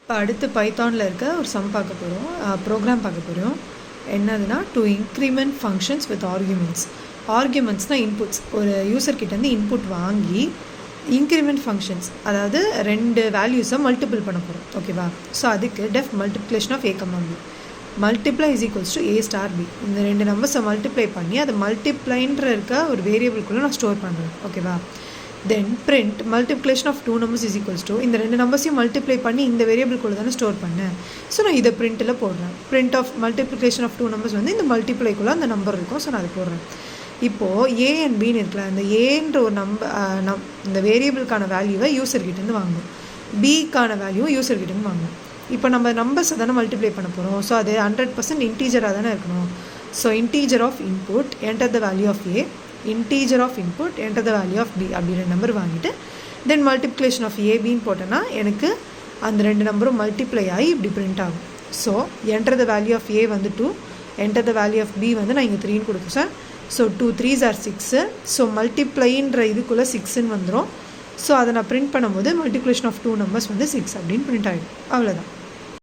இப்போ அடுத்து பைத்தானில் இருக்க ஒரு சம் பார்க்க போகிறோம், ப்ரோக்ராம் பார்க்க போகிறோம். என்னதுன்னா to increment functions with arguments. ஆர்குமெண்ட்ஸ்னால் இன்புட்ஸ். ஒரு யூசர்கிட்டேருந்து இன்புட் வாங்கி இன்க்ரிமெண்ட் ஃபங்க்ஷன்ஸ், அதாவது ரெண்டு வேல்யூஸை மல்டிபிள் பண்ண போகிறோம். ஓகேவா? ஸோ அதுக்கு def multiplication of a comma b. Multiply is equals to a star b. இந்த ரெண்டு நம்பர்ஸை மல்டிப்ளை பண்ணி அதை மல்டிப்ளைன்ற இருக்க ஒரு வேரியபிள்குள்ளே நான் ஸ்டோர் பண்ணுறேன். ஓகேவா? Then print multiplication of two numbers is equals to, இந்த ரெண்டு நம்பர்ஸையும் மல்டிப்ளை பண்ணி இந்த வேரியபிள்குள்ளே தானே ஸ்டோர் பண்ணேன். ஸோ நான் இதை பிரிண்ட்டில் போடுறேன். Print of multiplication of two numbers வந்து இந்த மல்டிப்ளைக்குள்ளே அந்த நம்பர் இருக்கும். ஸோ நான் அதை போடுறேன். இப்போது ஏ அண்ட் பின்னு இருக்கலாம். அந்த ஏன்ற ஒரு இந்த வேரியபிளுக்கான வேல்யூவை யூசர்கிட்டேருந்து வாங்கணும், பிக்கான வேல்யூவை யூசர்கிட்டேருந்து வாங்கணும். இப்போ நம்ம நம்பர்ஸை தானே மல்டிப்ளை பண்ண போகிறோம். ஸோ அது 100% இன்டீஜராக தானே இருக்கணும். So integer of input enter the value of A, integer of input enter the value of B அப்படின்ற நம்பர் வாங்கிட்டு தென் மல்டிப்ளிகேஷன் ஆஃப் ஏ பின்னு போட்டேன்னா எனக்கு அந்த ரெண்டு நம்பரும் மல்டிப்ளை ஆகி இப்படி பிரிண்ட் ஆகும். So enter the value of a வந்து 2, enter the value of b வந்து நான் இங்கே 3ன்னு கொடுத்தேன் sir. So 2 3s are 6. So மல்டிப்ளைன்ற இதுக்குள்ளே 6ன்னு வந்துடும். ஸோ அதை நான் பிரிண்ட் பண்ணும்போது மல்டிப்ளிகேஷன் ஆஃப் டூ நம்பர்ஸ் வந்து 6 அப்படின்னு பிரிண்ட் ஆகிடும். அவ்வளோதான்.